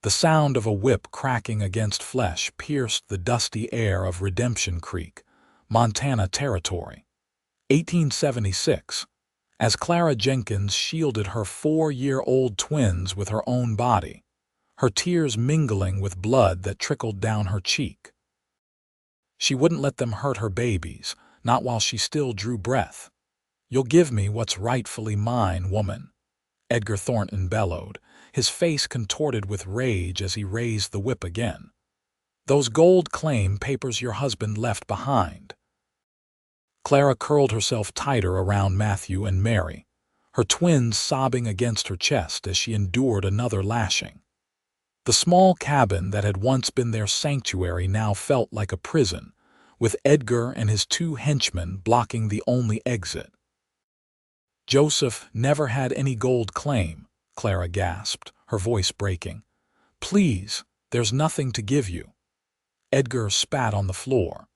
The sound of a whip cracking against flesh pierced the dusty air of Redemption Creek, Montana Territory. 1876. As Clara Jenkins shielded her 4-year-old twins with her own body, her tears mingling with blood that trickled down her cheek. She wouldn't let them hurt her babies, not while she still drew breath. "You'll give me what's rightfully mine, woman," Edgar Thornton bellowed, his face contorted with rage as he raised the whip again. "Those gold claim papers your husband left behind." Clara curled herself tighter around Matthew and Mary, her twins sobbing against her chest as she endured another lashing. The small cabin that had once been their sanctuary now felt like a prison, with Edgar and his 2 henchmen blocking the only exit. "Joseph never had any gold claim," Clara gasped, her voice breaking. "Please, there's nothing to give you." Edgar spat on the floor.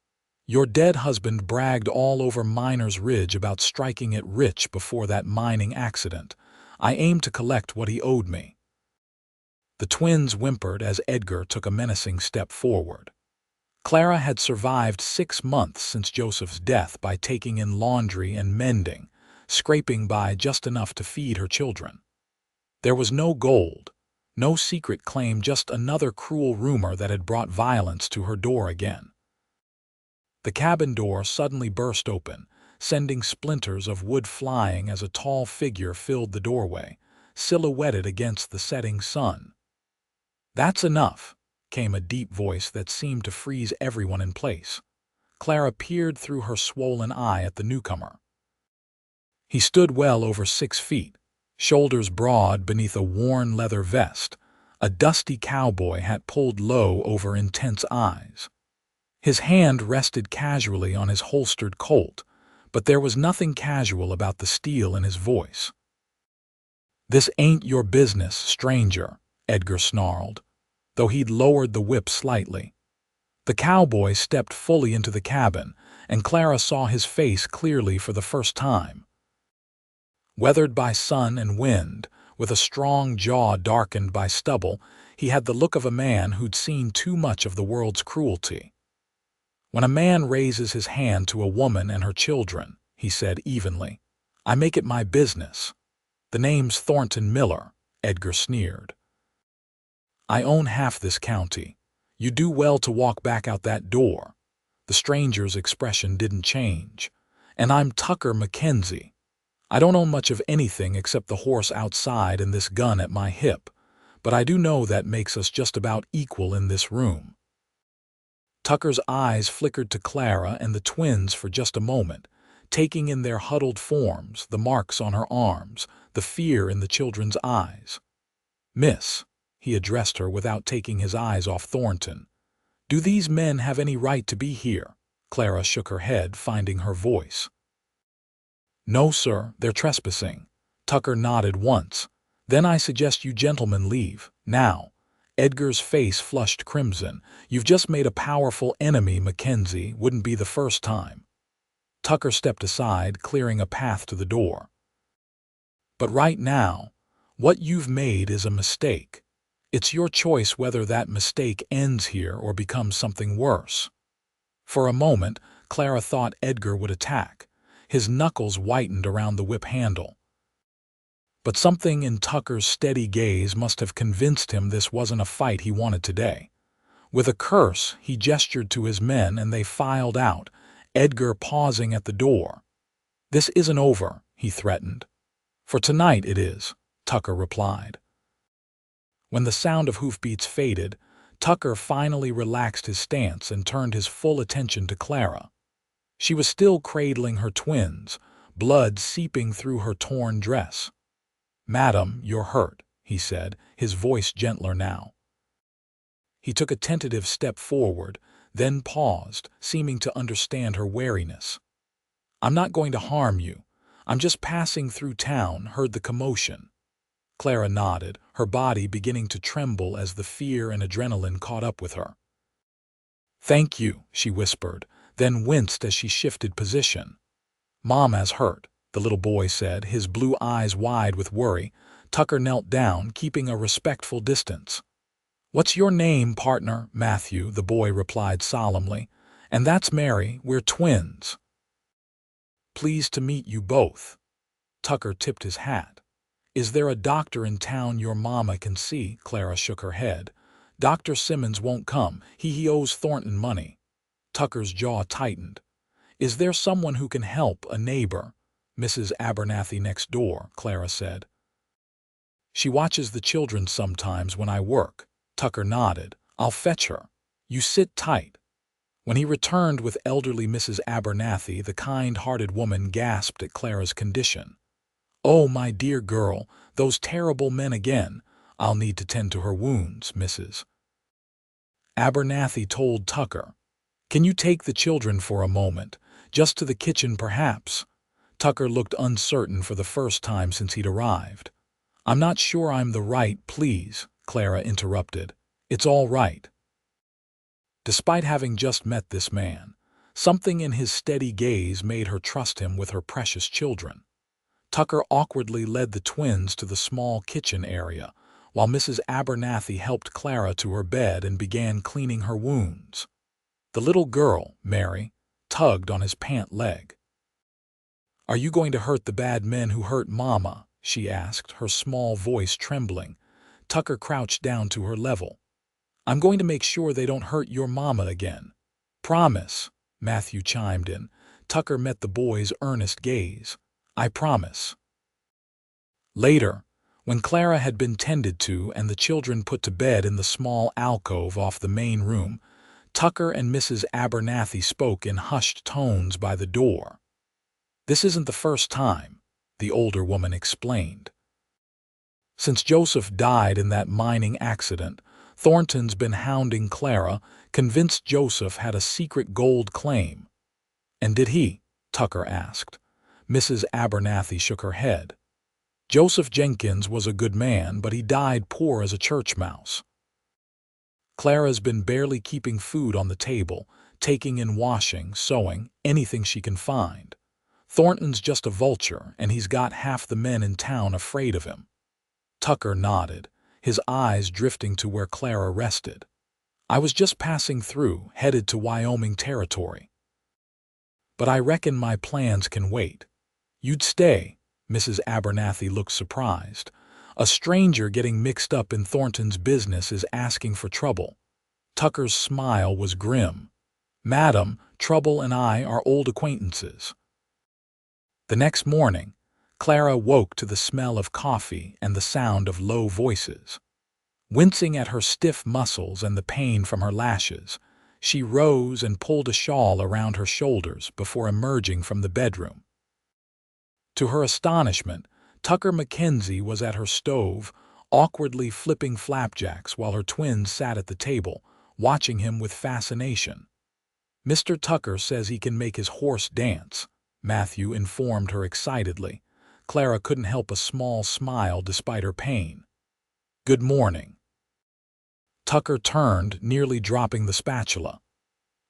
"Your dead husband bragged all over Miners Ridge about striking it rich before that mining accident. I aimed to collect what he owed me." The twins whimpered as Edgar took a menacing step forward. Clara had survived 6 months since Joseph's death by taking in laundry and mending, scraping by just enough to feed her children. There was no gold, no secret claim, just another cruel rumor that had brought violence to her door again. The cabin door suddenly burst open, sending splinters of wood flying as a tall figure filled the doorway, silhouetted against the setting sun. "That's enough," came a deep voice that seemed to freeze everyone in place. Clara peered through her swollen eye at the newcomer. He stood well over 6 feet, shoulders broad beneath a worn leather vest, a dusty cowboy hat pulled low over intense eyes. His hand rested casually on his holstered Colt, but there was nothing casual about the steel in his voice. "This ain't your business, stranger," Edgar snarled, though he'd lowered the whip slightly. The cowboy stepped fully into the cabin, and Clara saw his face clearly for the first time. Weathered by sun and wind, with a strong jaw darkened by stubble, he had the look of a man who'd seen too much of the world's cruelty. "When a man raises his hand to a woman and her children," he said evenly, "I make it my business. The name's Thornton Miller," Edgar sneered. "I own half this county. You do well to walk back out that door." The stranger's expression didn't change. "And I'm Tucker Mackenzie. I don't own much of anything except the horse outside and this gun at my hip, but I do know that makes us just about equal in this room." Tucker's eyes flickered to Clara and the twins for just a moment, taking in their huddled forms, the marks on her arms, the fear in the children's eyes. "Miss," he addressed her without taking his eyes off Thornton, "do these men have any right to be here?" Clara shook her head, finding her voice. "No, sir, they're trespassing." Tucker nodded once. "Then I suggest you gentlemen leave, now." Edgar's face flushed crimson. "You've just made a powerful enemy, Mackenzie. Wouldn't be the first time." Tucker stepped aside, clearing a path to the door. "But right now, what you've made is a mistake. It's your choice whether that mistake ends here or becomes something worse." For a moment, Clara thought Edgar would attack. His knuckles whitened around the whip handle. But something in Tucker's steady gaze must have convinced him this wasn't a fight he wanted today. With a curse, he gestured to his men and they filed out, Edgar pausing at the door. "This isn't over," he threatened. "For tonight it is," Tucker replied. When the sound of hoofbeats faded, Tucker finally relaxed his stance and turned his full attention to Clara. She was still cradling her twins, blood seeping through her torn dress. "Madam, you're hurt," he said, his voice gentler now. He took a tentative step forward, then paused, seeming to understand her wariness. "I'm not going to harm you. I'm just passing through town, heard the commotion." Clara nodded, her body beginning to tremble as the fear and adrenaline caught up with her. "Thank you," she whispered, then winced as she shifted position. "Mama's hurt," the little boy said, his blue eyes wide with worry. Tucker knelt down, keeping a respectful distance. "What's your name, partner?" "Matthew," the boy replied solemnly. "And that's Mary. We're twins." "Pleased to meet you both." Tucker tipped his hat. "Is there a doctor in town your mama can see?" Clara shook her head. "Dr. Simmons won't come. He owes Thornton money." Tucker's jaw tightened. "Is there someone who can help, a neighbor?" "Mrs. Abernathy next door," Clara said. "She watches the children sometimes when I work." Tucker nodded. "I'll fetch her. You sit tight." When he returned with elderly Mrs. Abernathy, the kind-hearted woman gasped at Clara's condition. "Oh, my dear girl, those terrible men again. I'll need to tend to her wounds," Mrs. Abernathy told Tucker. "Can you take the children for a moment? Just to the kitchen, perhaps?" Tucker looked uncertain for the first time since he'd arrived. "I'm not sure I'm the right, please," Clara interrupted. "It's all right." Despite having just met this man, something in his steady gaze made her trust him with her precious children. Tucker awkwardly led the twins to the small kitchen area, while Mrs. Abernathy helped Clara to her bed and began cleaning her wounds. The little girl, Mary, tugged on his pant leg. "Are you going to hurt the bad men who hurt Mama?" she asked, her small voice trembling. Tucker crouched down to her level. "I'm going to make sure they don't hurt your mama again." "Promise," Matthew chimed in. Tucker met the boy's earnest gaze. "I promise." Later, when Clara had been tended to and the children put to bed in the small alcove off the main room, Tucker and Mrs. Abernathy spoke in hushed tones by the door. "This isn't the first time," the older woman explained. "Since Joseph died in that mining accident, Thornton's been hounding Clara, convinced Joseph had a secret gold claim." "And did he?" Tucker asked. Mrs. Abernathy shook her head. "Joseph Jenkins was a good man, but he died poor as a church mouse. Clara's been barely keeping food on the table, taking in washing, sewing, anything she can find. Thornton's just a vulture, and he's got half the men in town afraid of him." Tucker nodded, his eyes drifting to where Clara rested. "I was just passing through, headed to Wyoming territory. But I reckon my plans can wait." "You'd stay?" Mrs. Abernathy looked surprised. "A stranger getting mixed up in Thornton's business is asking for trouble." Tucker's smile was grim. "Madam, Trouble and I are old acquaintances." The next morning, Clara woke to the smell of coffee and the sound of low voices. Wincing at her stiff muscles and the pain from her lashes, she rose and pulled a shawl around her shoulders before emerging from the bedroom. To her astonishment, Tucker Mackenzie was at her stove, awkwardly flipping flapjacks while her twins sat at the table, watching him with fascination. "Mr. Tucker says he can make his horse dance," Matthew informed her excitedly. Clara couldn't help a small smile despite her pain. "Good morning." Tucker turned, nearly dropping the spatula.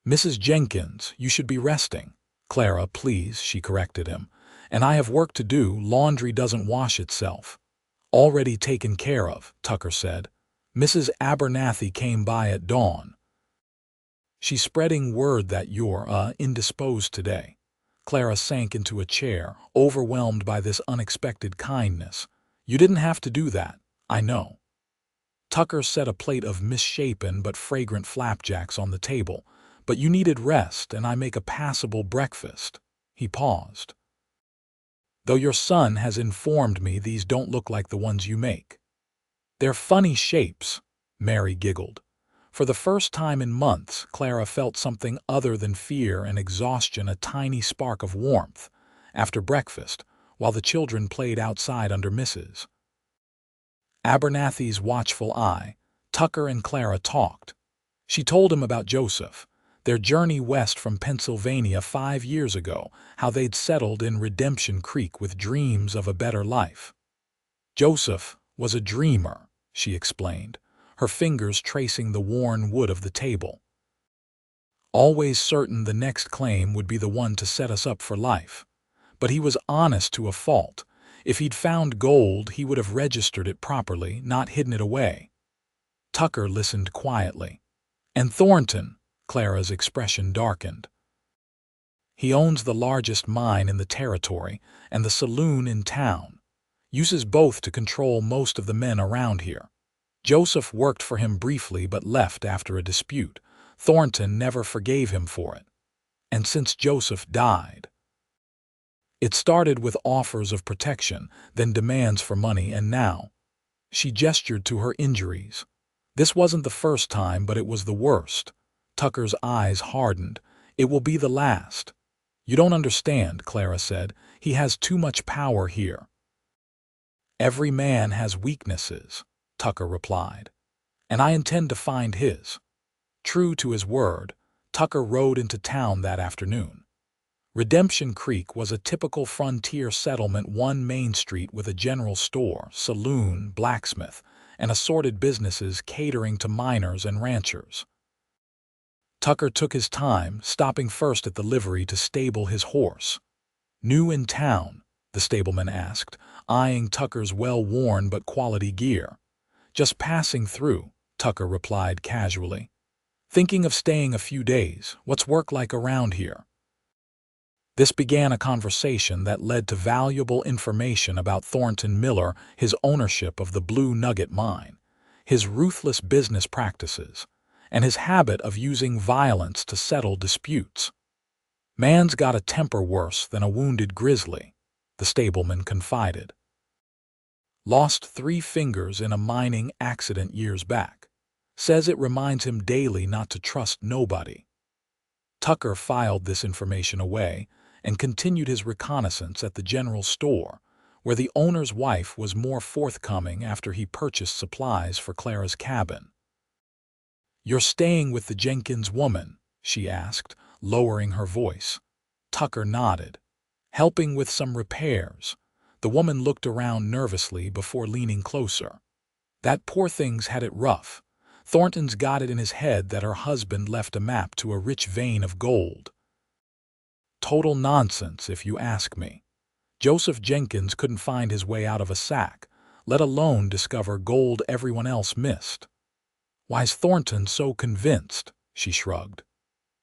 "Mrs. Jenkins, you should be resting." "Clara, please," she corrected him. "And I have work to do. Laundry doesn't wash itself." "Already taken care of," Tucker said. "Mrs. Abernathy came by at dawn. She's spreading word that you're, indisposed today." Clara sank into a chair, overwhelmed by this unexpected kindness. "You didn't have to do that, I know." Tucker set a plate of misshapen but fragrant flapjacks on the table. "But you needed rest, and I make a passable breakfast." He paused. "Though your son has informed me these don't look like the ones you make." "They're funny shapes," Mary giggled. For the first time in months, Clara felt something other than fear and exhaustion, a tiny spark of warmth. After breakfast, while the children played outside under Mrs. Abernathy's watchful eye, Tucker and Clara talked. She told him about Joseph, their journey west from Pennsylvania 5 years ago, how they'd settled in Redemption Creek with dreams of a better life. "Joseph was a dreamer," she explained, her fingers tracing the worn wood of the table. "Always certain the next claim would be the one to set us up for life. But he was honest to a fault. If he'd found gold, he would have registered it properly, not hidden it away." Tucker listened quietly. And Thornton, Clara's expression darkened. He owns the largest mine in the territory and the saloon in town. Uses both to control most of the men around here. Joseph worked for him briefly but left after a dispute. Thornton never forgave him for it. And since Joseph died, it started with offers of protection, then demands for money, and now. She gestured to her injuries. This wasn't the first time, but it was the worst. Tucker's eyes hardened. It will be the last. You don't understand, Clara said. He has too much power here. Every man has weaknesses, Tucker replied. And I intend to find his. True to his word, Tucker rode into town that afternoon. Redemption Creek was a typical frontier settlement, one main street with a general store, saloon, blacksmith, and assorted businesses catering to miners and ranchers. Tucker took his time, stopping first at the livery to stable his horse. New in town? The stableman asked, eyeing Tucker's well-worn but quality gear. Just passing through, Tucker replied casually. Thinking of staying a few days. What's work like around here? This began a conversation that led to valuable information about Thornton Miller, his ownership of the Blue Nugget mine, his ruthless business practices, and his habit of using violence to settle disputes. Man's got a temper worse than a wounded grizzly, the stableman confided. Lost 3 fingers in a mining accident years back. Says it reminds him daily not to trust nobody. Tucker filed this information away and continued his reconnaissance at the general store, where the owner's wife was more forthcoming after he purchased supplies for Clara's cabin. "You're staying with the Jenkins woman?" she asked, lowering her voice. Tucker nodded. "Helping with some repairs." The woman looked around nervously before leaning closer. "That poor thing's had it rough. Thornton's got it in his head that her husband left a map to a rich vein of gold. Total nonsense, if you ask me. Joseph Jenkins couldn't find his way out of a sack, let alone discover gold everyone else missed." "Why's Thornton so convinced?" she shrugged.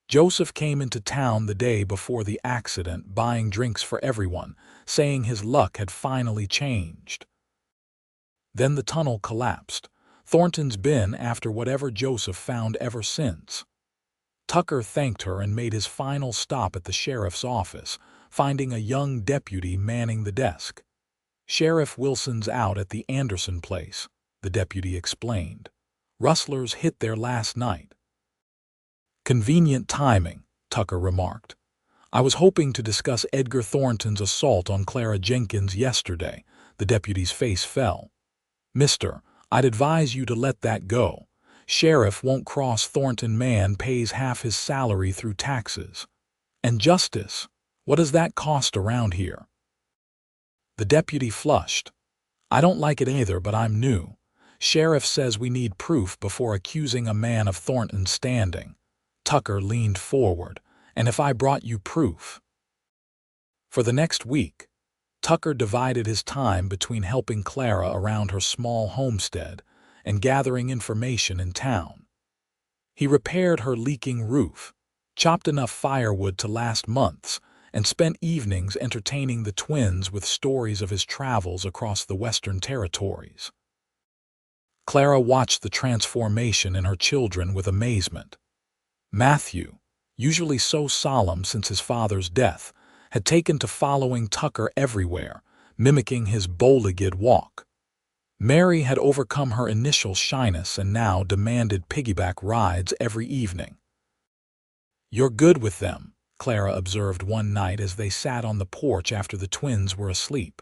"Joseph came into town the day before the accident, buying drinks for everyone, saying his luck had finally changed. Then the tunnel collapsed. Thornton's been after whatever Joseph found ever since." Tucker thanked her and made his final stop at the sheriff's office, finding a young deputy manning the desk. "Sheriff Wilson's out at the Anderson place," the deputy explained. "Rustlers hit there last night." "Convenient timing," Tucker remarked. "I was hoping to discuss Edgar Thornton's assault on Clara Jenkins yesterday." The deputy's face fell. "Mister, I'd advise you to let that go. Sheriff won't cross Thornton. Man pays half his salary through taxes. And justice, what does that cost around here?" The deputy flushed. "I don't like it either, but I'm new. Sheriff says we need proof before accusing a man of Thornton's standing." Tucker leaned forward. "And if I brought you proof?" For the next week, Tucker divided his time between helping Clara around her small homestead and gathering information in town. He repaired her leaking roof, chopped enough firewood to last months, and spent evenings entertaining the twins with stories of his travels across the Western Territories. Clara watched the transformation in her children with amazement. Matthew, usually so solemn since his father's death, had taken to following Tucker everywhere, mimicking his bow-legged walk. Mary had overcome her initial shyness and now demanded piggyback rides every evening. "You're good with them," Clara observed one night as they sat on the porch after the twins were asleep.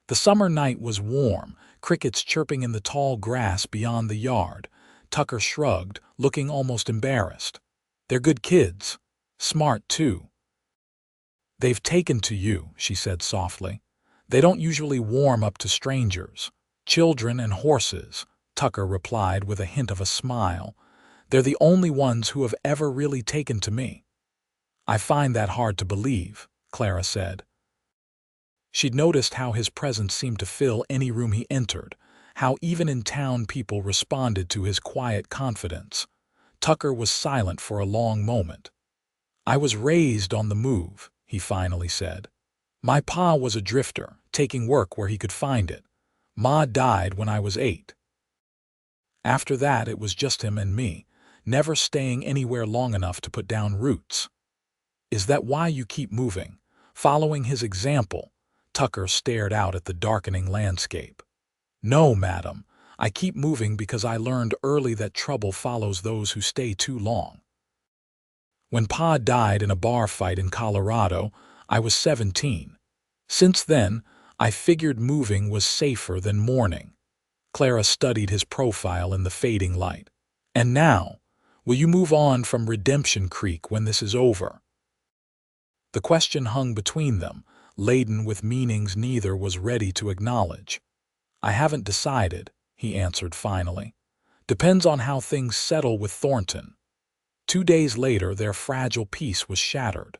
The summer night was warm, crickets chirping in the tall grass beyond the yard. Tucker shrugged, looking almost embarrassed. "They're good kids. Smart, too." "They've taken to you," she said softly. "They don't usually warm up to strangers. Children and horses," Tucker replied with a hint of a smile. "They're the only ones who have ever really taken to me." "I find that hard to believe," Clara said. She'd noticed how his presence seemed to fill any room he entered, how even in town people responded to his quiet confidence. Tucker was silent for a long moment. "I was raised on the move," he finally said. "My pa was a drifter, taking work where he could find it. Ma died when I was 8. After that, it was just him and me, never staying anywhere long enough to put down roots." "Is that why you keep moving, following his example?" Tucker stared out at the darkening landscape. "No, madam. I keep moving because I learned early that trouble follows those who stay too long. When Pa died in a bar fight in Colorado, I was 17. Since then, I figured moving was safer than mourning." Clara studied his profile in the fading light. "And now, will you move on from Redemption Creek when this is over?" The question hung between them, laden with meanings neither was ready to acknowledge. "I haven't decided," he answered finally. "Depends on how things settle with Thornton." 2 days later, their fragile peace was shattered.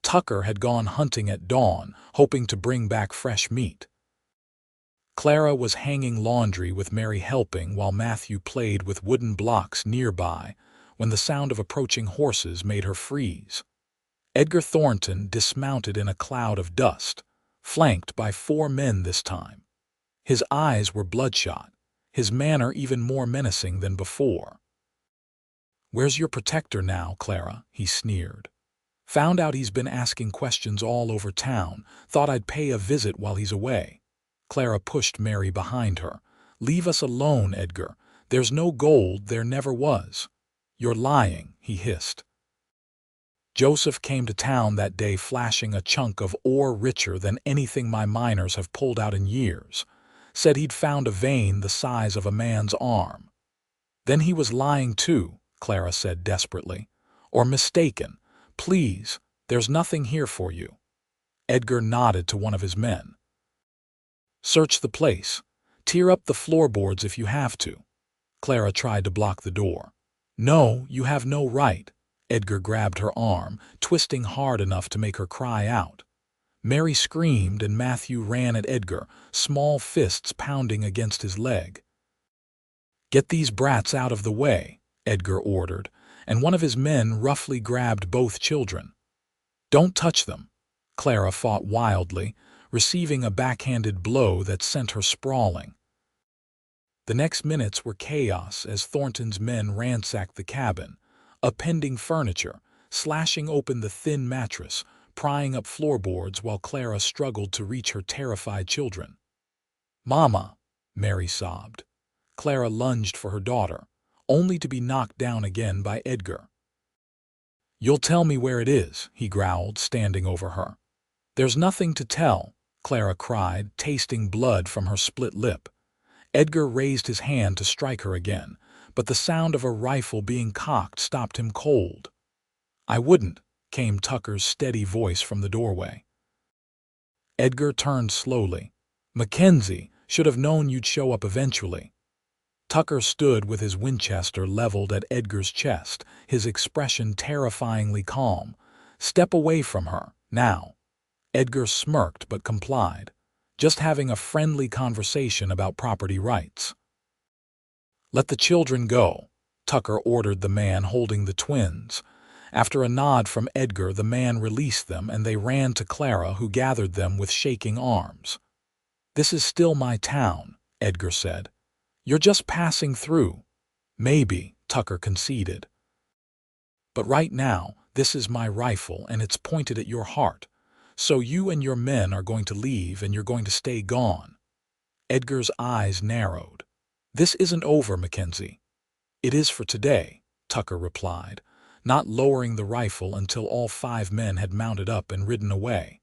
Tucker had gone hunting at dawn, hoping to bring back fresh meat. Clara was hanging laundry with Mary helping while Matthew played with wooden blocks nearby when the sound of approaching horses made her freeze. Edgar Thornton dismounted in a cloud of dust, flanked by 4 men this time. His eyes were bloodshot, his manner even more menacing than before. "Where's your protector now, Clara?" he sneered. "Found out he's been asking questions all over town. Thought I'd pay a visit while he's away." Clara pushed Mary behind her. "Leave us alone, Edgar. There's no gold, there never was." "You're lying," he hissed. "Joseph came to town that day flashing a chunk of ore richer than anything my miners have pulled out in years. Said he'd found a vein the size of a man's arm." "Then he was lying too," Clara said desperately. "Or mistaken. Please, there's nothing here for you." Edgar nodded to one of his men. "Search the place. Tear up the floorboards if you have to." Clara tried to block the door. "No, you have no right." Edgar grabbed her arm, twisting hard enough to make her cry out. Mary screamed and Matthew ran at Edgar, small fists pounding against his leg. "Get these brats out of the way," Edgar ordered, and one of his men roughly grabbed both children. "Don't touch them." Clara fought wildly, receiving a backhanded blow that sent her sprawling. The next minutes were chaos as Thornton's men ransacked the cabin, upending furniture, slashing open the thin mattress, prying up floorboards while Clara struggled to reach her terrified children. "Mama," Mary sobbed. Clara lunged for her daughter, only to be knocked down again by Edgar. "You'll tell me where it is," he growled, standing over her. "There's nothing to tell," Clara cried, tasting blood from her split lip. Edgar raised his hand to strike her again, but the sound of a rifle being cocked stopped him cold. "I wouldn't," came Tucker's steady voice from the doorway. Edgar turned slowly. "Mackenzie, should have known you'd show up eventually." Tucker stood with his Winchester leveled at Edgar's chest, his expression terrifyingly calm. "Step away from her, now." Edgar smirked but complied, just having a friendly conversation about property rights. "Let the children go," Tucker ordered the man holding the twins. After a nod from Edgar, the man released them and they ran to Clara, who gathered them with shaking arms. "This is still my town," Edgar said. "You're just passing through." "Maybe," Tucker conceded. "But right now, this is my rifle and it's pointed at your heart. So you and your men are going to leave and you're going to stay gone." Edgar's eyes narrowed. "This isn't over, Mackenzie." "It is for today," Tucker replied, not lowering the rifle until all 5 men had mounted up and ridden away.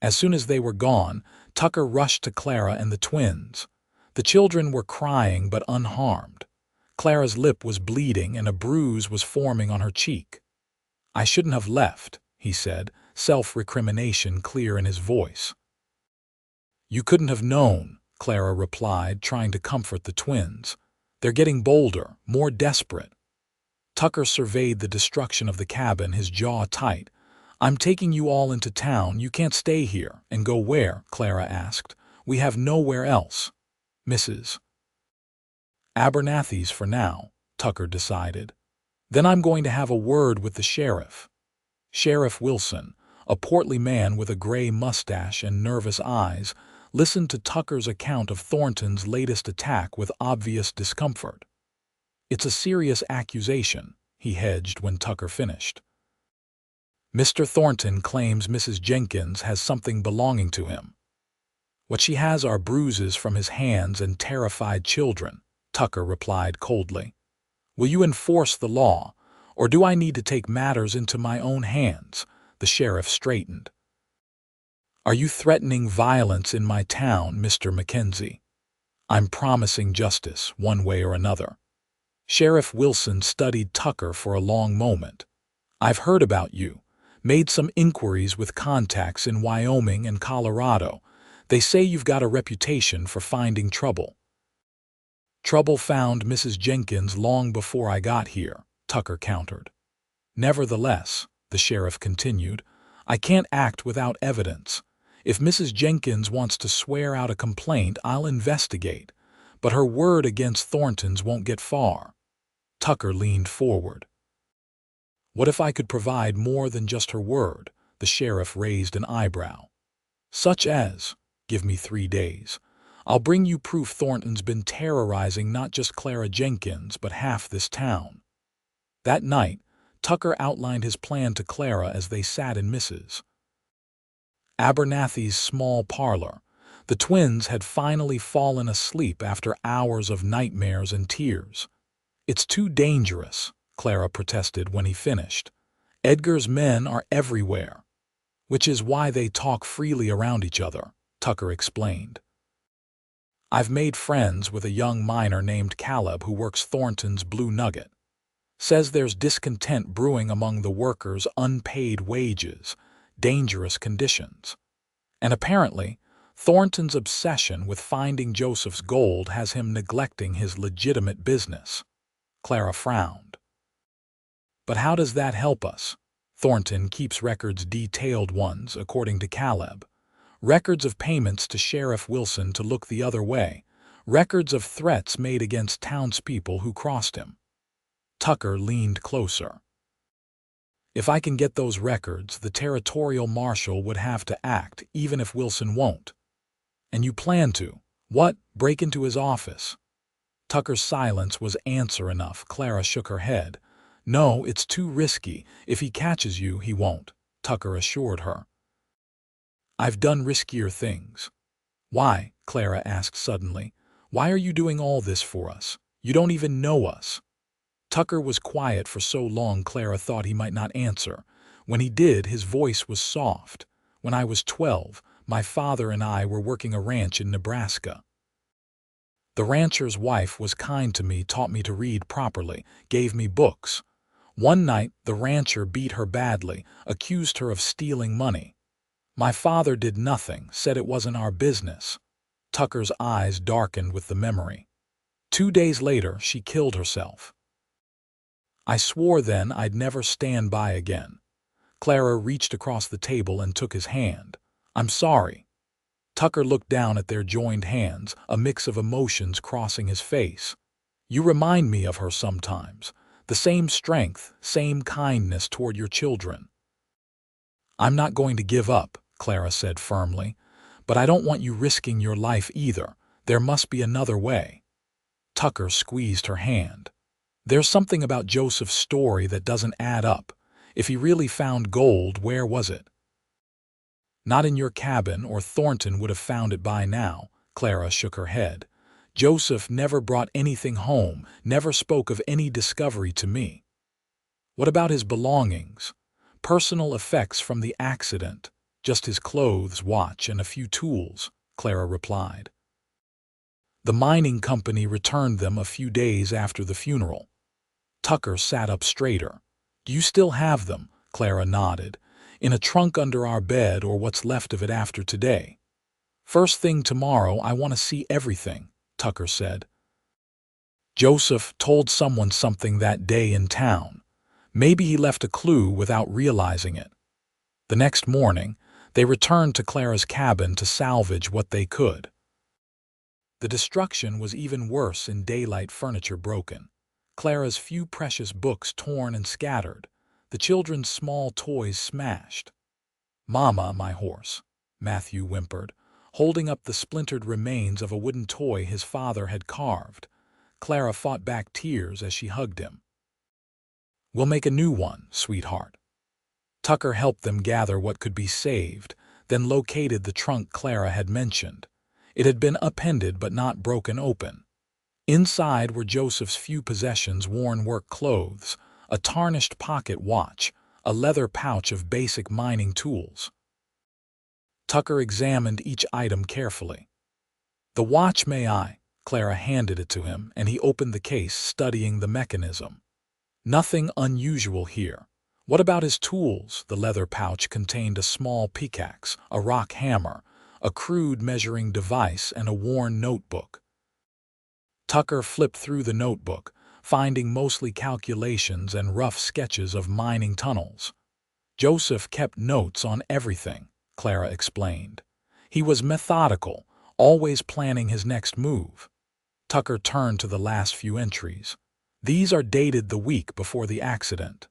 As soon as they were gone, Tucker rushed to Clara and the twins. The children were crying but unharmed. Clara's lip was bleeding and a bruise was forming on her cheek. "I shouldn't have left," he said, self-recrimination clear in his voice. "You couldn't have known," Clara replied, trying to comfort the twins. "They're getting bolder, more desperate." Tucker surveyed the destruction of the cabin, his jaw tight. "I'm taking you all into town. You can't stay here." "And go where?" Clara asked. "We have nowhere else." Mrs. Abernathy's for now, Tucker decided. Then I'm going to have a word with the sheriff. Sheriff Wilson, a portly man with a gray mustache and nervous eyes, listened to Tucker's account of Thornton's latest attack with obvious discomfort. It's a serious accusation, he hedged when Tucker finished. Mr. Thornton claims Mrs. Jenkins has something belonging to him. What she has are bruises from his hands and terrified children, Tucker replied coldly. Will you enforce the law, or do I need to take matters into my own hands? The sheriff straightened. Are you threatening violence in my town, Mr. Mackenzie? I'm promising justice, one way or another. Sheriff Wilson studied Tucker for a long moment. I've heard about you, made some inquiries with contacts in Wyoming and Colorado. They say you've got a reputation for finding trouble. Trouble found Mrs. Jenkins long before I got here, Tucker countered. Nevertheless, the sheriff continued, I can't act without evidence. If Mrs. Jenkins wants to swear out a complaint, I'll investigate, but her word against Thornton's won't get far. Tucker leaned forward. What if I could provide more than just her word? The sheriff raised an eyebrow. Such as, give me 3 days. I'll bring you proof Thornton's been terrorizing not just Clara Jenkins, but half this town. That night, Tucker outlined his plan to Clara as they sat in Mrs. Abernathy's small parlor. The twins had finally fallen asleep after hours of nightmares and tears. It's too dangerous, Clara protested when he finished. Edgar's men are everywhere, which is why they talk freely around each other, Tucker explained. I've made friends with a young miner named Caleb who works Thornton's Blue Nugget. Says there's discontent brewing among the workers, unpaid wages, dangerous conditions. And apparently, Thornton's obsession with finding Joseph's gold has him neglecting his legitimate business. Clara frowned. But how does that help us? Thornton keeps records, detailed ones, according to Caleb. Records of payments to Sheriff Wilson to look the other way. Records of threats made against townspeople who crossed him. Tucker leaned closer. If I can get those records, the territorial marshal would have to act, even if Wilson won't. And you plan to, what, break into his office? Tucker's silence was answer enough. Clara shook her head. No, it's too risky. If he catches you, he won't, Tucker assured her. I've done riskier things. Why? Clara asked suddenly. Why are you doing all this for us? You don't even know us. Tucker was quiet for so long Clara thought he might not answer. When he did, his voice was soft. When I was 12, my father and I were working a ranch in Nebraska. The rancher's wife was kind to me, taught me to read properly, gave me books. One night, the rancher beat her badly, accused her of stealing money. My father did nothing, said it wasn't our business. Tucker's eyes darkened with the memory. 2 days later, she killed herself. I swore then I'd never stand by again. Clara reached across the table and took his hand. I'm sorry. Tucker looked down at their joined hands, a mix of emotions crossing his face. You remind me of her sometimes. The same strength, same kindness toward your children. I'm not going to give up, Clara said firmly. But I don't want you risking your life either. There must be another way. Tucker squeezed her hand. There's something about Joseph's story that doesn't add up. If he really found gold, where was it? Not in your cabin, or Thornton would have found it by now. Clara shook her head. Joseph never brought anything home, never spoke of any discovery to me. What about his belongings? Personal effects from the accident. Just his clothes, watch, and a few tools, Clara replied. The mining company returned them a few days after the funeral. Tucker sat up straighter. Do you still have them? Clara nodded. In a trunk under our bed, or what's left of it after today. First thing tomorrow, I want to see everything, Tucker said. Joseph told someone something that day in town. Maybe he left a clue without realizing it. The next morning, they returned to Clara's cabin to salvage what they could. The destruction was even worse in daylight, furniture broken, Clara's few precious books torn and scattered, the children's small toys smashed. "Mama, my horse," Matthew whimpered, holding up the splintered remains of a wooden toy his father had carved. Clara fought back tears as she hugged him. "We'll make a new one, sweetheart." Tucker helped them gather what could be saved, then located the trunk Clara had mentioned. It had been upended but not broken open. Inside were Joseph's few possessions: worn work clothes, a tarnished pocket watch, a leather pouch of basic mining tools. Tucker examined each item carefully. "The watch, may I?" Clara handed it to him, and he opened the case, studying the mechanism. Nothing unusual here. What about his tools? The leather pouch contained a small pickaxe, a rock hammer, a crude measuring device, and a worn notebook. Tucker flipped through the notebook, finding mostly calculations and rough sketches of mining tunnels. Joseph kept notes on everything, Clara explained. He was methodical, always planning his next move. Tucker turned to the last few entries. These are dated the week before the accident.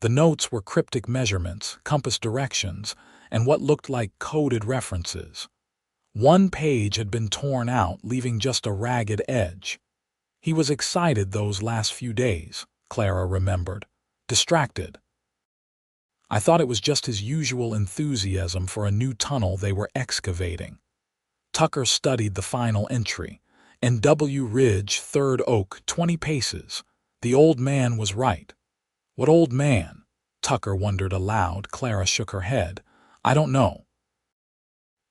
The notes were cryptic measurements, compass directions, and what looked like coded references. One page had been torn out, leaving just a ragged edge. He was excited those last few days, Clara remembered. Distracted. I thought it was just his usual enthusiasm for a new tunnel they were excavating. Tucker studied the final entry. N.W. Ridge, Third Oak, 20 paces. The old man was right. What old man? Tucker wondered aloud. Clara shook her head. I don't know.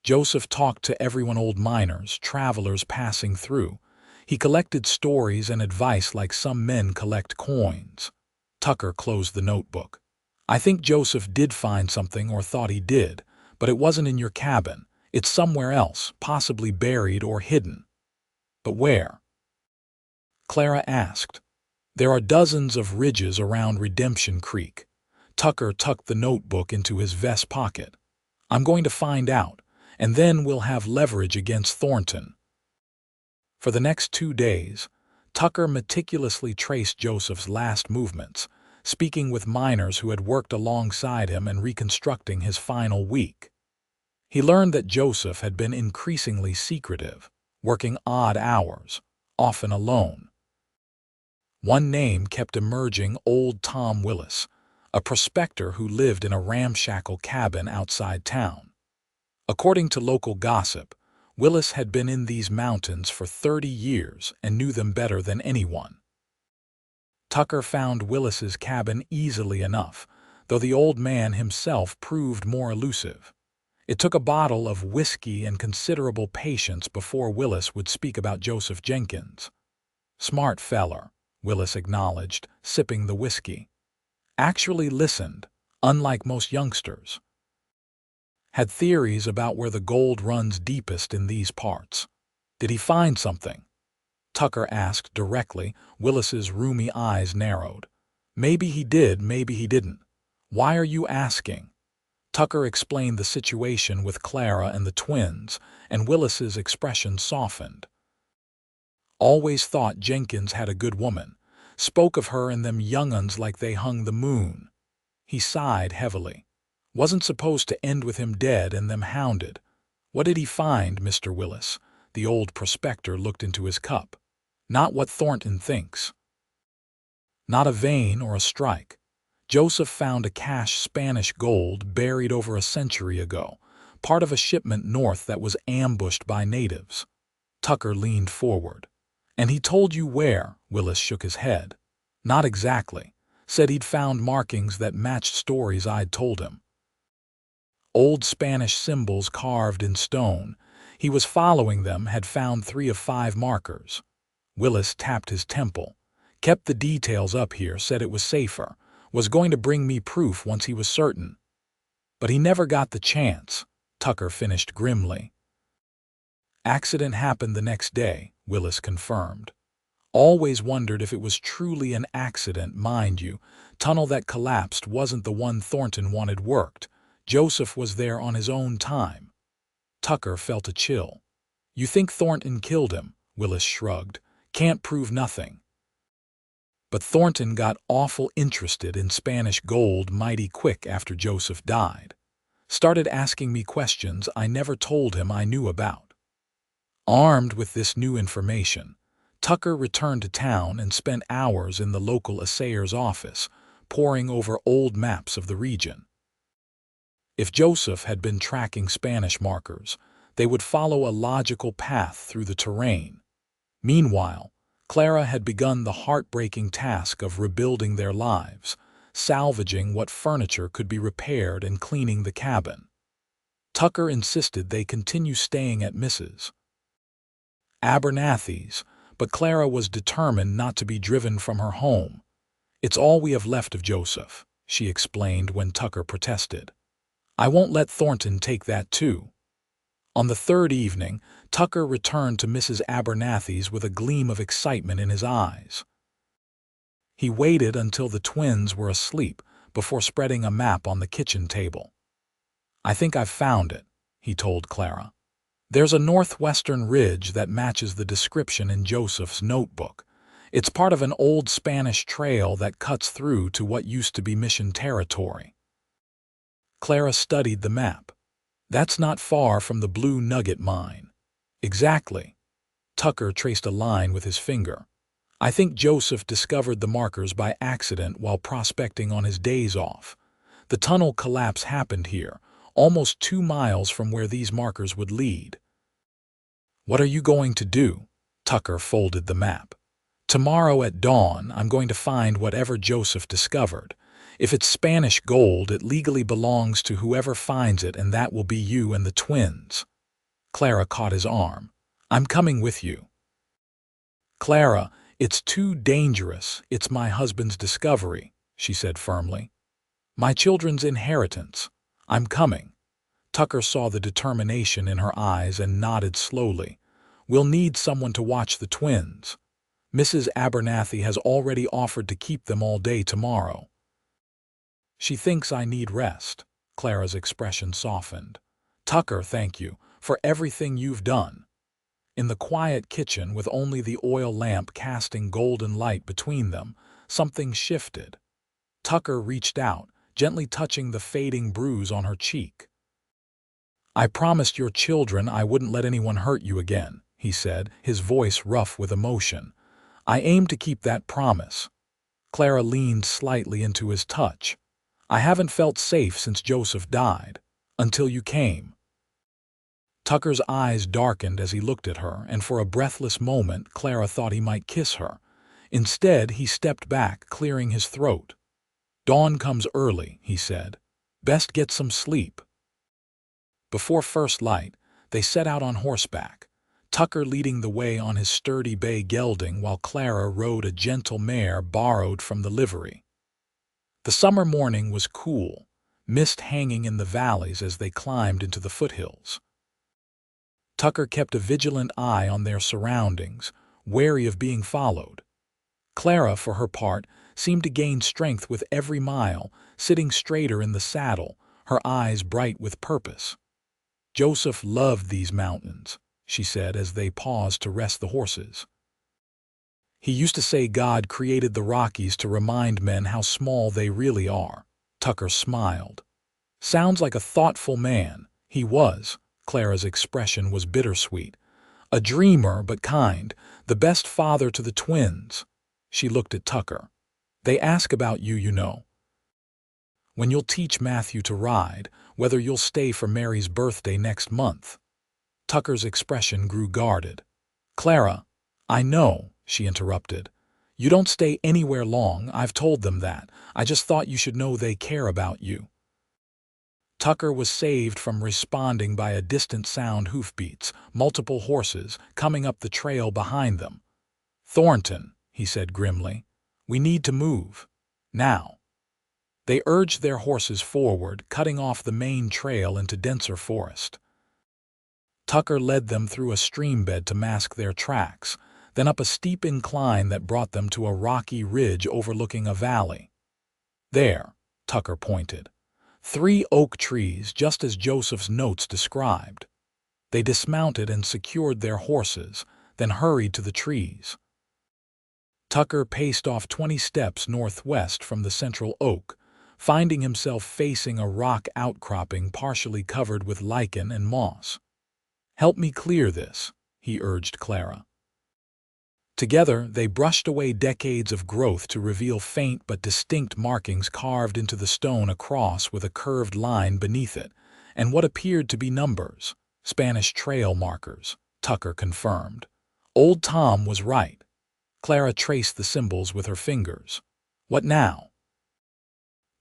Joseph talked to everyone: old miners, travelers passing through. He collected stories and advice like some men collect coins. Tucker closed the notebook. I think Joseph did find something, or thought he did, but it wasn't in your cabin. It's somewhere else, possibly buried or hidden. But where? Clara asked. There are dozens of ridges around Redemption Creek. Tucker tucked the notebook into his vest pocket. I'm going to find out, and then we'll have leverage against Thornton. For the next 2 days, Tucker meticulously traced Joseph's last movements, speaking with miners who had worked alongside him and reconstructing his final week. He learned that Joseph had been increasingly secretive, working odd hours, often alone. One name kept emerging: Old Tom Willis, a prospector who lived in a ramshackle cabin outside town. According to local gossip, Willis had been in these mountains for 30 years and knew them better than anyone. Tucker found Willis's cabin easily enough, though the old man himself proved more elusive. It took a bottle of whiskey and considerable patience before Willis would speak about Joseph Jenkins. Smart feller, Willis acknowledged, sipping the whiskey. Actually listened, unlike most youngsters. Had theories about where the gold runs deepest in these parts. Did he find something? Tucker asked directly. Willis's roomy eyes narrowed. Maybe he did, maybe he didn't. Why are you asking? Tucker explained the situation with Clara and the twins, and Willis's expression softened. Always thought Jenkins had a good woman. Spoke of her and them young'uns like they hung the moon. He sighed heavily. Wasn't supposed to end with him dead and them hounded. What did he find, Mr. Willis? The old prospector looked into his cup. Not what Thornton thinks. Not a vein or a strike. Joseph found a cache: Spanish gold buried over a century ago, part of a shipment north that was ambushed by natives. Tucker leaned forward. And he told you where? Willis shook his head. Not exactly. Said he'd found markings that matched stories I'd told him. Old Spanish symbols carved in stone. He was following them, had found 3 of 5 markers. Willis tapped his temple. Kept the details up here, said it was safer. Was going to bring me proof once he was certain. But he never got the chance, Tucker finished grimly. Accident happened the next day, Willis confirmed. Always wondered if it was truly an accident, mind you. Tunnel that collapsed wasn't the one Thornton wanted worked. Joseph was there on his own time. Tucker felt a chill. You think Thornton killed him, Willis shrugged. Can't prove nothing. But Thornton got awful interested in Spanish gold mighty quick after Joseph died. Started asking me questions I never told him I knew about. Armed with this new information, Tucker returned to town and spent hours in the local assayer's office, poring over old maps of the region. If Joseph had been tracking Spanish markers, they would follow a logical path through the terrain. Meanwhile, Clara had begun the heartbreaking task of rebuilding their lives, salvaging what furniture could be repaired and cleaning the cabin. Tucker insisted they continue staying at Mrs. Abernathy's, but Clara was determined not to be driven from her home. It's all we have left of Joseph, she explained when Tucker protested. I won't let Thornton take that too. On the third evening, Tucker returned to Mrs. Abernathy's with a gleam of excitement in his eyes. He waited until the twins were asleep before spreading a map on the kitchen table. I think I've found it, he told Clara. There's a northwestern ridge that matches the description in Joseph's notebook. It's part of an old Spanish trail that cuts through to what used to be Mission territory. Clara studied the map. That's not far from the Blue Nugget mine. Exactly. Tucker traced a line with his finger. I think Joseph discovered the markers by accident while prospecting on his days off. The tunnel collapse happened here, almost 2 miles from where these markers would lead. What are you going to do? Tucker folded the map. Tomorrow at dawn, I'm going to find whatever Joseph discovered. If it's Spanish gold, it legally belongs to whoever finds it, and that will be you and the twins. Clara caught his arm. I'm coming with you. Clara, it's too dangerous. It's my husband's discovery, she said firmly. My children's inheritance. I'm coming. Tucker saw the determination in her eyes and nodded slowly. We'll need someone to watch the twins. Mrs. Abernathy has already offered to keep them all day tomorrow. She thinks I need rest. Clara's expression softened. Tucker, thank you for everything you've done. In the quiet kitchen, with only the oil lamp casting golden light between them, something shifted. Tucker reached out, gently touching the fading bruise on her cheek. I promised your children I wouldn't let anyone hurt you again, he said, his voice rough with emotion. I aim to keep that promise. Clara leaned slightly into his touch. I haven't felt safe since Joseph died, until you came. Tucker's eyes darkened as he looked at her, and for a breathless moment Clara thought he might kiss her. Instead, he stepped back, clearing his throat. Dawn comes early, he said. Best get some sleep. Before first light, they set out on horseback, Tucker leading the way on his sturdy bay gelding while Clara rode a gentle mare borrowed from the livery. The summer morning was cool, mist hanging in the valleys as they climbed into the foothills. Tucker kept a vigilant eye on their surroundings, wary of being followed. Clara, for her part, seemed to gain strength with every mile, sitting straighter in the saddle, her eyes bright with purpose. Joseph loved these mountains, she said as they paused to rest the horses. He used to say God created the Rockies to remind men how small they really are. Tucker smiled. Sounds like a thoughtful man. He was. Clara's expression was bittersweet. A dreamer but kind, the best father to the twins. She looked at Tucker. They ask about you, you know. When you'll teach Matthew to ride, whether you'll stay for Mary's birthday next month. Tucker's expression grew guarded. Clara, I know, she interrupted. You don't stay anywhere long, I've told them that. I just thought you should know they care about you. Tucker was saved from responding by a distant sound hoofbeats, multiple horses, coming up the trail behind them. Thornton, he said grimly, we need to move. Now. They urged their horses forward, cutting off the main trail into denser forest. Tucker led them through a stream bed to mask their tracks, then up a steep incline that brought them to a rocky ridge overlooking a valley. There, Tucker pointed. 3 oak trees, just as Joseph's notes described. They dismounted and secured their horses, then hurried to the trees. Tucker paced off 20 steps northwest from the central oak, finding himself facing a rock outcropping partially covered with lichen and moss. "Help me clear this," he urged Clara. Together, they brushed away decades of growth to reveal faint but distinct markings carved into the stone across with a curved line beneath it, and what appeared to be numbers. "Spanish trail markers," Tucker confirmed. Old Tom was right. Clara traced the symbols with her fingers. "What now?"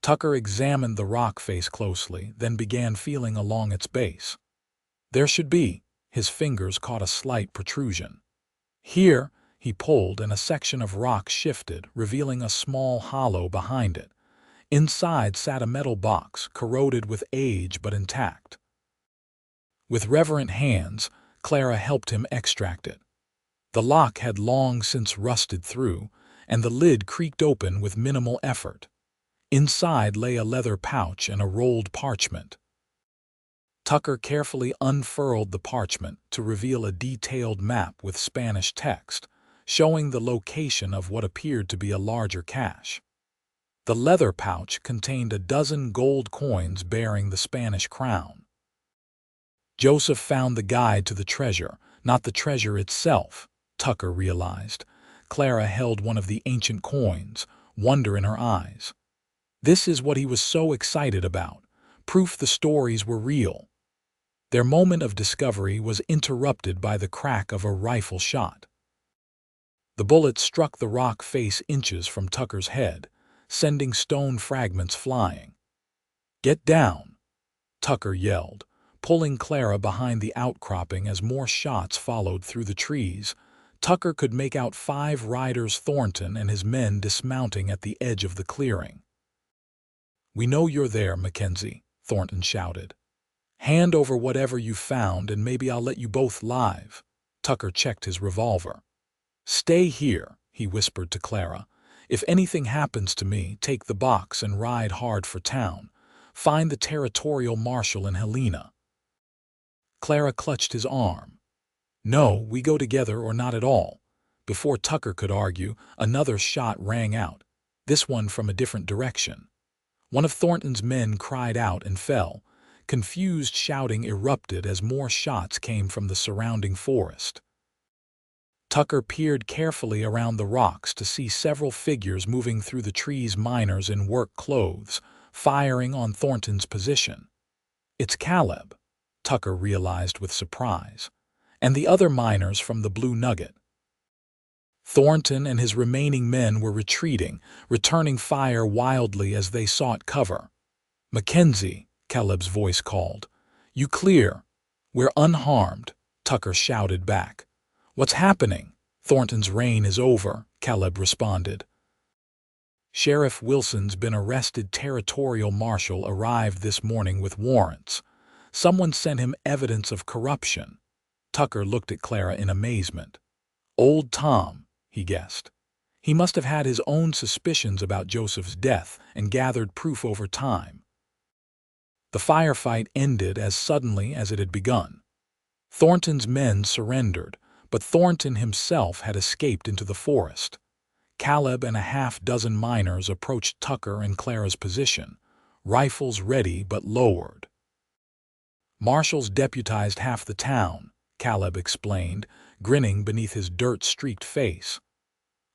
Tucker examined the rock face closely, then began feeling along its base. "There should be." His fingers caught a slight protrusion. "Here," he pulled, and a section of rock shifted, revealing a small hollow behind it. Inside sat a metal box, corroded with age but intact. With reverent hands, Clara helped him extract it. The lock had long since rusted through, and the lid creaked open with minimal effort. Inside lay a leather pouch and a rolled parchment. Tucker carefully unfurled the parchment to reveal a detailed map with Spanish text, showing the location of what appeared to be a larger cache. The leather pouch contained a dozen gold coins bearing the Spanish crown. Joseph found the guide to the treasure, not the treasure itself, Tucker realized. Clara held one of the ancient coins, wonder in her eyes. This is what he was so excited about, proof the stories were real. Their moment of discovery was interrupted by the crack of a rifle shot. The bullet struck the rock face inches from Tucker's head, sending stone fragments flying. "Get down!" Tucker yelled, pulling Clara behind the outcropping as more shots followed through the trees. Tucker could make out 5 riders, Thornton and his men dismounting at the edge of the clearing. "We know you're there, Mackenzie," Thornton shouted. "Hand over whatever you found and maybe I'll let you both live." Tucker checked his revolver. "Stay here," he whispered to Clara. "If anything happens to me, take the box and ride hard for town. Find the territorial marshal in Helena." Clara clutched his arm. "No, we go together or not at all." Before Tucker could argue, another shot rang out, this one from a different direction. One of Thornton's men cried out and fell. Confused shouting erupted as more shots came from the surrounding forest. Tucker peered carefully around the rocks to see several figures moving through the trees, miners in work clothes, firing on Thornton's position. "It's Caleb," Tucker realized with surprise, "and the other miners from the Blue Nugget." Thornton and his remaining men were retreating, returning fire wildly as they sought cover. "Mackenzie," Caleb's voice called. "You clear?" "We're unharmed," Tucker shouted back. "What's happening?" "Thornton's reign is over," Caleb responded. "Sheriff Wilson's been arrested. Territorial marshal arrived this morning with warrants. Someone sent him evidence of corruption." Tucker looked at Clara in amazement. "Old Tom," he guessed. He must have had his own suspicions about Joseph's death and gathered proof over time. The firefight ended as suddenly as it had begun. Thornton's men surrendered, but Thornton himself had escaped into the forest. Caleb and a half-dozen miners approached Tucker and Clara's position, rifles ready but lowered. "Marshals deputized half the town," Caleb explained, grinning beneath his dirt-streaked face.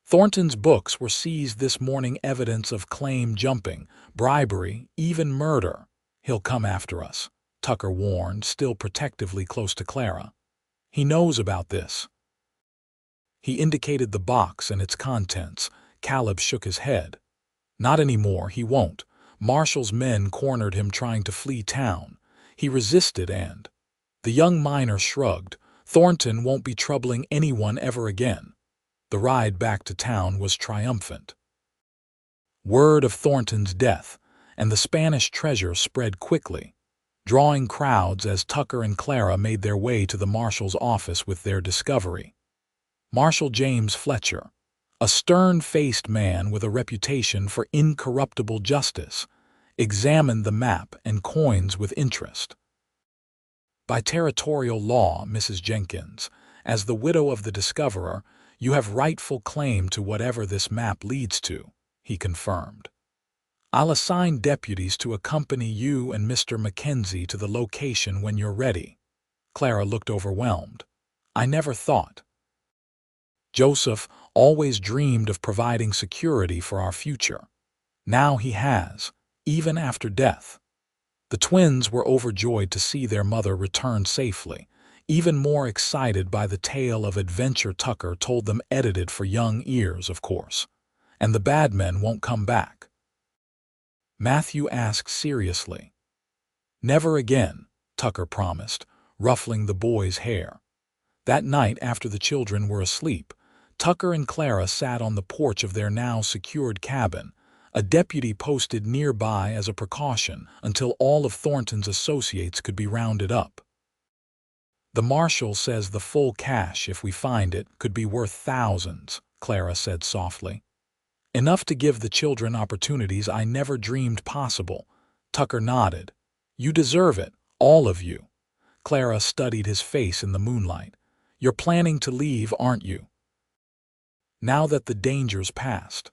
"Thornton's books were seized this morning, evidence of claim jumping, bribery, even murder. He'll come after us," Tucker warned, still protectively close to Clara. "He knows about this." He indicated the box and its contents. Caleb shook his head. "Not anymore, he won't. Marshall's men cornered him trying to flee town. He resisted and—" The young miner shrugged. "Thornton won't be troubling anyone ever again." The ride back to town was triumphant. Word of Thornton's death and the Spanish treasure spread quickly, drawing crowds as Tucker and Clara made their way to the marshal's office with their discovery. Marshal James Fletcher, a stern-faced man with a reputation for incorruptible justice, examined the map and coins with interest. By territorial law, Mrs. Jenkins, as the widow of the discoverer, you have rightful claim to whatever this map leads to, he confirmed. I'll assign deputies to accompany you and Mr. Mackenzie to the location when you're ready. Clara looked overwhelmed. I never thought. Joseph always dreamed of providing security for our future. Now he has, even after death. The twins were overjoyed to see their mother return safely, even more excited by the tale of adventure Tucker told them, edited for young ears, of course. And the bad men won't come back. Matthew asked seriously. Never again, Tucker promised, ruffling the boy's hair. That night, after the children were asleep, Tucker and Clara sat on the porch of their now secured cabin, a deputy posted nearby as a precaution until all of Thornton's associates could be rounded up. The marshal says the full cash, if we find it, could be worth thousands, Clara said softly. Enough to give the children opportunities I never dreamed possible. Tucker nodded. You deserve it, all of you. Clara studied his face in the moonlight. You're planning to leave, aren't you? Now that the danger's passed.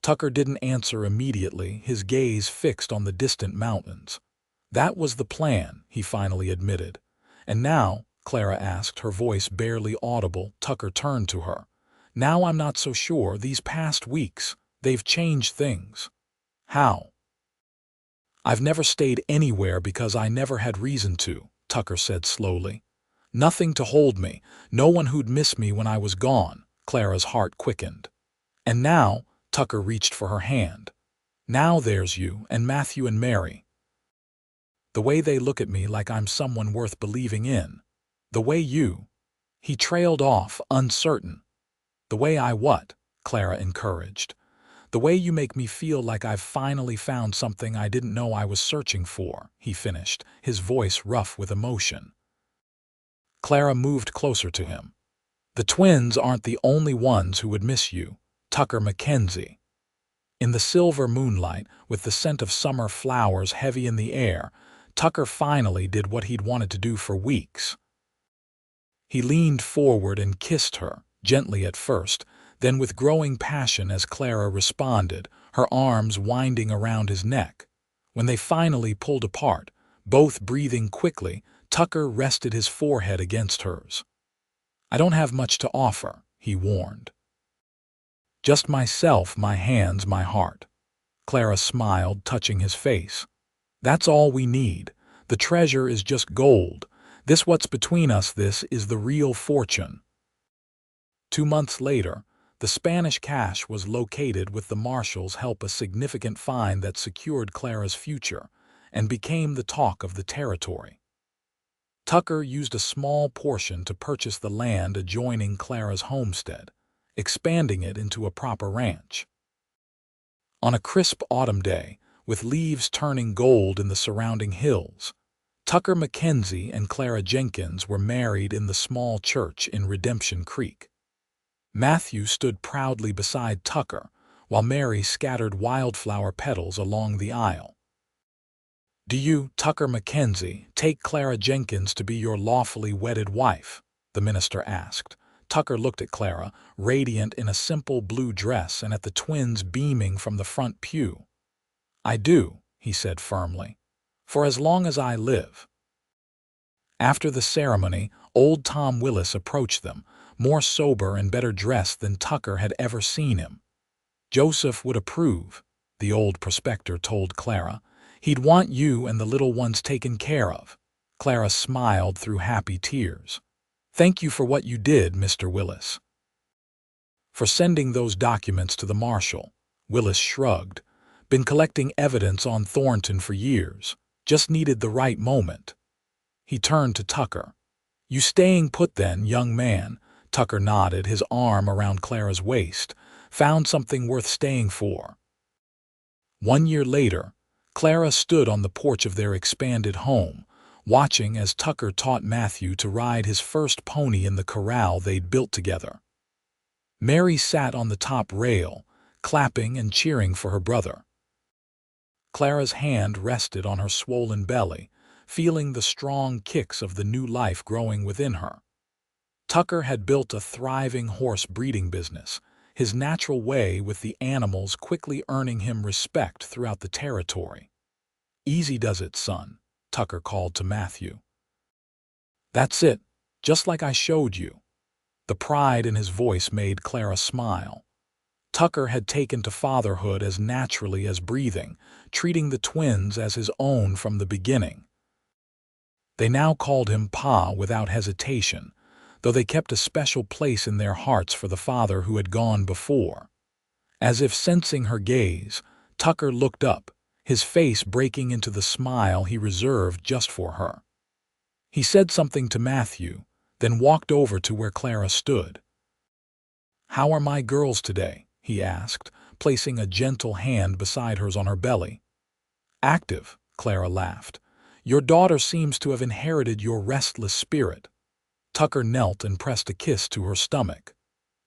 Tucker didn't answer immediately, his gaze fixed on the distant mountains. That was the plan, he finally admitted. And now, Clara asked, her voice barely audible. Tucker turned to her. Now I'm not so sure. These past weeks, they've changed things. How? I've never stayed anywhere because I never had reason to, Tucker said slowly. Nothing to hold me, no one who'd miss me when I was gone. Clara's heart quickened. And now, Tucker reached for her hand. Now there's you and Matthew and Mary. The way they look at me like I'm someone worth believing in. The way you... He trailed off, uncertain. The way I what? Clara encouraged. The way you make me feel like I've finally found something I didn't know I was searching for, he finished, his voice rough with emotion. Clara moved closer to him. The twins aren't the only ones who would miss you, Tucker Mackenzie. In the silver moonlight, with the scent of summer flowers heavy in the air, Tucker finally did what he'd wanted to do for weeks. He leaned forward and kissed her, gently at first, then with growing passion as Clara responded, her arms winding around his neck. When they finally pulled apart, both breathing quickly, Tucker rested his forehead against hers. I don't have much to offer, he warned. Just myself, my hands, my heart. Clara smiled, touching his face. That's all we need. The treasure is just gold. This what's between us, this is the real fortune. 2 months later, the Spanish cash was located with the marshal's help, a significant find that secured Clara's future and became the talk of the territory. Tucker used a small portion to purchase the land adjoining Clara's homestead, expanding it into a proper ranch. On a crisp autumn day, with leaves turning gold in the surrounding hills, Tucker Mackenzie and Clara Jenkins were married in the small church in Redemption Creek. Matthew stood proudly beside Tucker, while Mary scattered wildflower petals along the aisle. Do you, Tucker Mackenzie, take Clara Jenkins to be your lawfully wedded wife? The minister asked. Tucker looked at Clara, radiant in a simple blue dress, and at the twins beaming from the front pew. I do, he said firmly, for as long as I live. After the ceremony, old Tom Willis approached them, more sober and better dressed than Tucker had ever seen him. Joseph would approve, the old prospector told Clara. He'd want you and the little ones taken care of. Clara smiled through happy tears. Thank you for what you did, Mr. Willis. For sending those documents to the marshal, Willis shrugged. Been collecting evidence on Thornton for years. Just needed the right moment. He turned to Tucker. You staying put then, young man? Tucker nodded, his arm around Clara's waist. Found something worth staying for. 1 year later, Clara stood on the porch of their expanded home, watching as Tucker taught Matthew to ride his first pony in the corral they'd built together. Mary sat on the top rail, clapping and cheering for her brother. Clara's hand rested on her swollen belly, feeling the strong kicks of the new life growing within her. Tucker had built a thriving horse breeding business, his natural way with the animals quickly earning him respect throughout the territory. "Easy does it, son," Tucker called to Matthew. "That's it, just like I showed you." The pride in his voice made Clara smile. Tucker had taken to fatherhood as naturally as breathing, treating the twins as his own from the beginning. They now called him Pa without hesitation, though they kept a special place in their hearts for the father who had gone before. As if sensing her gaze, Tucker looked up, his face breaking into the smile he reserved just for her. He said something to Matthew, then walked over to where Clara stood. "How are my girls today?" he asked, placing a gentle hand beside hers on her belly. "Active," Clara laughed. "Your daughter seems to have inherited your restless spirit." Tucker knelt and pressed a kiss to her stomach.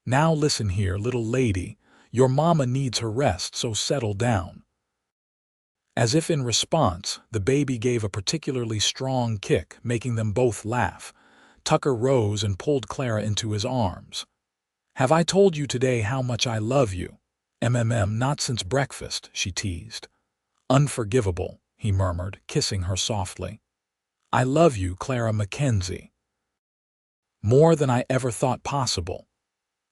"Now listen here, little lady. Your mama needs her rest, so settle down." As if in response, the baby gave a particularly strong kick, making them both laugh. Tucker rose and pulled Clara into his arms. "Have I told you today how much I love you?" Not since breakfast," she teased. "Unforgivable," he murmured, kissing her softly. "I love you, Clara Mackenzie. More than I ever thought possible."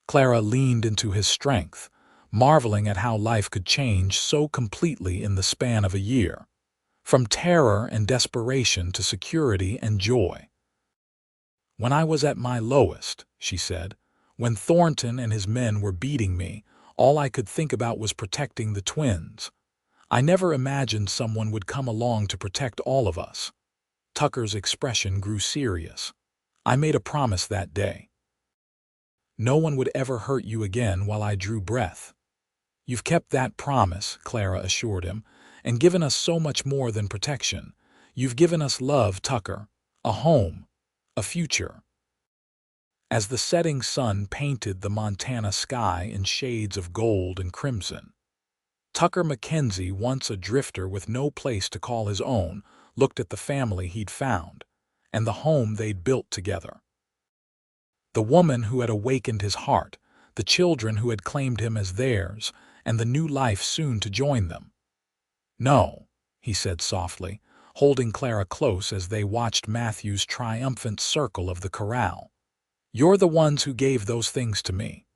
Clara leaned into his strength, marveling at how life could change so completely in the span of a year, from terror and desperation to security and joy. "When I was at my lowest," she said, "when Thornton and his men were beating me, all I could think about was protecting the twins. I never imagined someone would come along to protect all of us." Tucker's expression grew serious. "I made a promise that day. No one would ever hurt you again while I drew breath." "You've kept that promise," Clara assured him, "and given us so much more than protection. You've given us love, Tucker, a home, a future." As the setting sun painted the Montana sky in shades of gold and crimson, Tucker Mackenzie, once a drifter with no place to call his own, looked at the family he'd found, and the home they'd built together. The woman who had awakened his heart, the children who had claimed him as theirs, and the new life soon to join them. "No," he said softly, holding Clara close as they watched Matthew's triumphant circle of the corral. "You're the ones who gave those things to me.